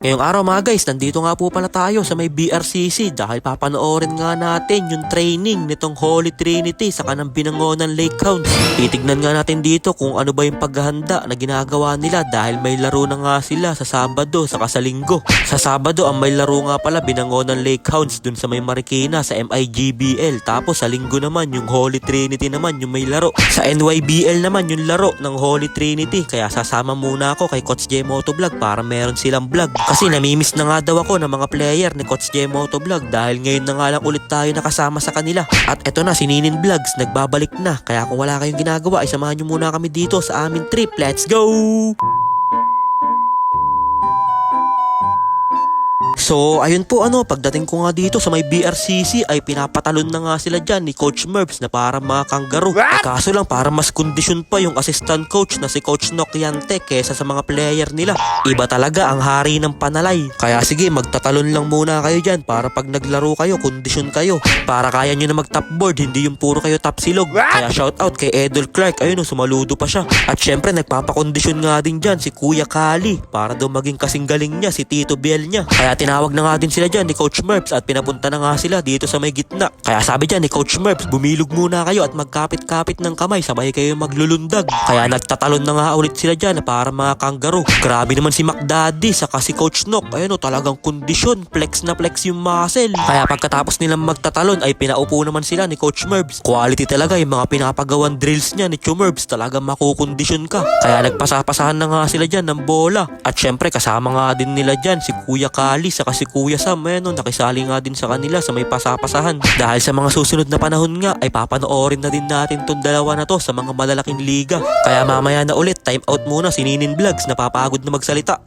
Ngayong araw mga guys, nandito nga po pala tayo sa may BRCC dahil papanoorin nga natin yung training nitong Holy Trinity sa kanang Binangonan Lake Hounds. Titignan nga natin dito kung ano ba yung paghahanda na ginagawa nila dahil may laro na nga sila sa Sabado saka sa Linggo. Sa Sabado ang may laro nga pala Binangonan Lake Hounds dun sa may Marikina sa MIGBL, tapos sa Linggo naman yung Holy Trinity naman yung may laro. Sa NYBL naman yung laro ng Holy Trinity, kaya sasama muna ako kay Coach J Motovlog para meron silang vlog. Kasi namimiss na nga daw ako ng mga player ni Coach J Motovlog dahil ngayon na nga lang ulit tayo nakasama sa kanila. At eto na, si Ninin Vlogs nagbabalik na, kaya kung wala kayong ginagawa ay samahan nyo muna kami dito sa aming trip. Let's go! So ayun po, pagdating ko nga dito sa may BRCC ay pinapatalon na nga sila dyan ni Coach Mervs na para mga kangaroo. Kaso lang para mas kondisyon pa yung assistant coach na si Coach Nokiante kesa sa mga player nila. Iba talaga ang hari ng panalay. Kaya sige, magtatalon lang muna kayo dyan para pag naglaro kayo, kondisyon kayo. Para kaya nyo na mag top board, hindi yung puro kayo top silog. Kaya shout out kay Edel Clark, ayun sumaludo pa siya. At syempre nagpapakondisyon nga din dyan si Kuya Kali para daw maging kasing galing niya si Tito Biel niya. Kaya tinawag na nga din sila dyan ni Coach Mervs at pinapunta na nga sila dito sa may gitna. Kaya sabi dyan ni Coach Mervs, bumilog muna kayo at magkapit-kapit ng kamay, sabay kayo maglulundag. Kaya nagtatalon na nga ulit sila dyan para mga kangaroo. Grabe naman si McDaddy saka si Coach Nok, ayun talagang kondisyon, flex na flex yung muscle. Kaya pagkatapos nilang magtatalon ay pinaupo naman sila ni Coach Mervs. Quality talaga yung mga pinapagawan drills niya ni Mervs, talagang makukondisyon ka. Kaya nagpasapasahan na nga sila dyan ng bola. At syempre kasama nga din nila dyan si Kuya Kali saka si Kuya Sam, nakisali nga din sa kanila sa may pasapasahan. Dahil sa mga susunod na panahon nga ay papanoorin na din natin tong dalawa na to sa mga malalaking liga. Kaya mamaya na ulit, time out muna si Ninin Vlogs, napapagod na magsalita.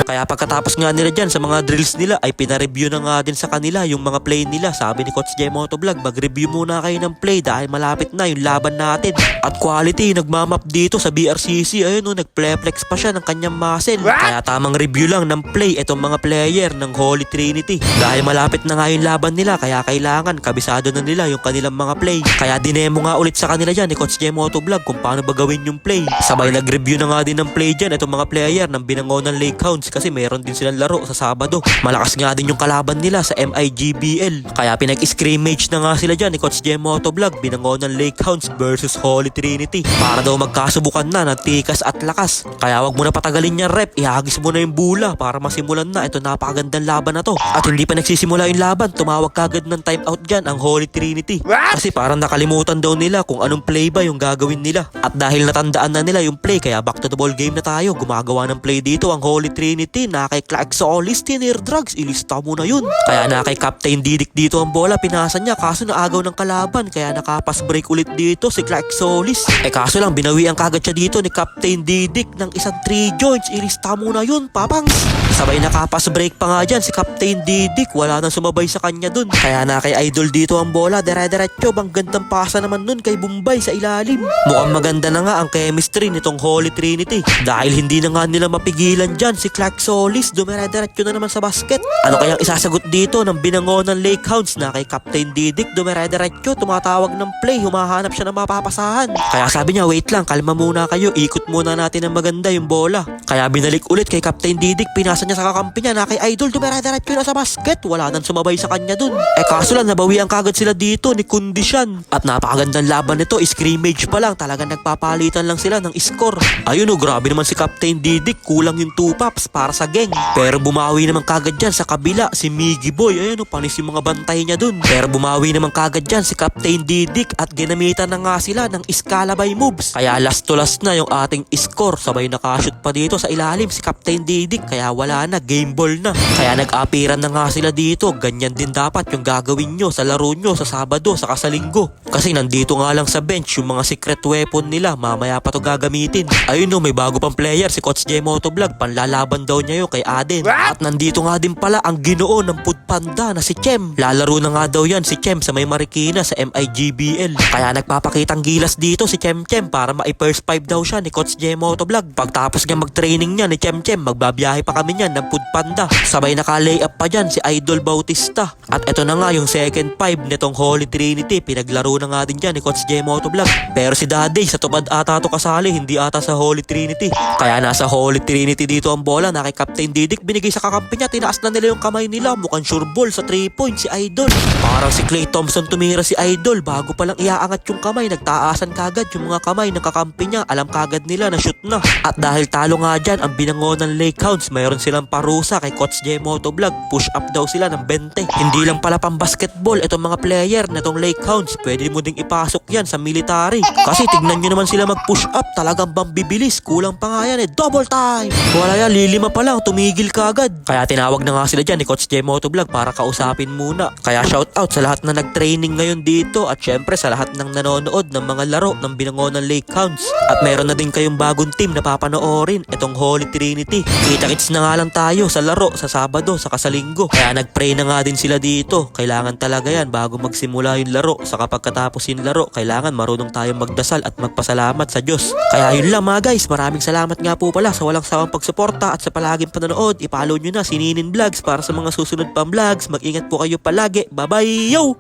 Kaya pagkatapos nga nila dyan sa mga drills nila ay pinareview na nga din sa kanila yung mga play nila. Sabi ni Coach J Motovlog, mag-review muna kayo ng play dahil malapit na yung laban natin. At quality, nagmamap dito sa BRCC, ayun nagpleplex pa siya ng kanyang muscle. Kaya tamang review lang ng play itong mga player ng Holy Trinity. Dahil malapit na nga yung laban nila, kaya kailangan kabisado na nila yung kanilang mga play. Kaya dinemo nga ulit sa kanila dyan ni Coach J Motovlog kung paano ba gawin yung play. Sabay nag-review na nga din ng play dyan itong mga player ng Binangonan Lake Hounds kasi meron din silang laro sa Sabado. Malakas nga din yung kalaban nila sa MIGBL. Kaya pinag-scrimmage na nga sila dyan ni Coach J Motovlog, Binangonan Lake Hounds versus Holy Trinity. Para daw magkasubukan na ng tikas at lakas. Kaya wag mo na patagalin yung rep, ihagis mo na yung bula para masimulan na ito napakagandang laban na to. At hindi pa nagsisimula yung laban, tumawag kagad ng time out dyan ang Holy Trinity. Kasi parang nakalimutan daw nila kung anong play ba yung gagawin nila. At dahil natandaan na nila yung play, kaya back to the ball game na tayo. Gumagawa ng play dito ang Holy Trinity na kay Clark Solis, Tinir Drugs, ilista mo na yun. Kaya na kay Captain Didik dito ang bola, pinasa niya kaso naagaw ng kalaban, kaya nakapas break ulit dito si Clark Solis. Kaso lang binawian kagad siya dito ni Captain Didik ng isang 3 joints, ilista mo na yun, papang. Sabay nakapas break pa nga dyan si Captain Didik, wala nang sumabay sa kanya dun. Kaya na kay Idol dito ang bola, dire-diretso, bang gandang pasa naman nun kay Bombay sa ilalim. Mukhang maganda na nga ang chemistry nitong Holy Trinity dahil hindi na nga nila mapigilan dyan si Clark Solis, dumire-diretso na naman sa basket. Ano kayang isasagot dito ng Binangonan Lake Hounds na kay Captain Didik, dumire-diretso, tumatawag ng play, humahanap siya ng mapapasahan. Kaya sabi niya, wait lang, kalma muna kayo, ikot muna natin ng maganda yung bola. Kaya binalik ulit kay Captain Didik, pinasa niya sa kakampi niya na kay Idol, dumire-diretso na sa basket, wala nang sumabay sa kanya dun. Kaso lang nabawian kagad sila dito ni Kondisyon. At napakagandang laban nito, scrimmage pa lang, talagang nagpapalitan lang sila ng score. Ayun grabe naman si Captain Didik, kulang yung 2 pops para sa gang. Pero bumawi naman kagad dyan sa kabila si Miggy Boy, ayun panis yung mga bantay niya dun. Pero bumawi naman kagad dyan si Captain Didik at ginamitan na nga sila ng Scalabay moves. Kaya last to last na yung ating score, sabay nakashoot pa dito sa ilalim si Captain Didik, kaya wala na, game ball na. Kaya nag-apiran na nga sila dito, ganyan din dapat yung gagawin nyo sa laro nyo sa Sabado saka sa Linggo. Kasi nandito nga lang sa bench yung mga secret weapon nila, mamaya pa to gagamitin. Ayun may bago pang player si Coach J Motovlog, panlalaban daw niya yun kay Aden. At nandito nga din pala ang ginoo ng panda na si Chem. Lalaro na nga daw yan si Chem sa may Marikina sa MIGBL. Kaya nagpapakitang gilas dito si Chem para ma-first 5 daw siya ni Coach J Motovlog. Pagtapos niya mag-training niya ni Chem, magbabiyahe pa kami niyan ng Food Panda. Sabay naka-layup pa dyan si Idol Bautista. At eto na nga yung second 5 nitong Holy Trinity. Pinaglaro na nga din dyan ni Coach J Motovlog. Pero si Daddy sa tupad ata to kasali, hindi ata sa Holy Trinity. Kaya nasa Holy Trinity dito ang bola na kay Captain Didik. Binigay sa kakampi niya, tinaas na nila yung kamay nila. Mukhang sure ball sa 3 points si Idol. Parang si Klay Thompson tumira si Idol. Bago palang iaangat yung kamay, nagtaasan kagad yung mga kamay ng kakampi niya. Alam kagad nila na shoot na. At dahil talo nga dyan ang binangonan Lake Hounds, mayroon silang parusa kay Coach J Motovlog. Push up daw sila ng 20. Hindi lang pala pang basketball itong mga player na itong Lake Hounds. Pwede mo ding ipasok yan sa military. Kasi tignan nyo naman sila mag-push up. Talagang bambibilis. Kulang pa nga yan double time. Wala yan, lilima pa lang. Tumigil ka agad. Kaya tinawag na nga sila dyan ni Coach J Motovlog para kausapin muna. Kaya shout out sa lahat na nag-training ngayon dito. At syempre sa lahat ng nanonood ng mga laro ng binangonan Lake Hounds. At meron na din kayong bagong team na papanoorin. Itong Holy Trinity. Kita-kits na nga lang tayo sa laro sa Sabado, sa Kasalinggo. Kaya nag-pray na nga din sila dito. Kailangan talaga yan bago magsimula yung laro. Saka pagkatapos yung laro, kailangan marunong tayong magdasal at magpasalamat sa Diyos. Kaya yun lang mga guys, maraming salamat nga po pala sa walang sawang pagsuporta at sa palaging panonood. I-follow nyo na si Ninin Vlogs para sa mga susunod pang vlogs. Mag-ingat po kayo palagi. Bye bye yo!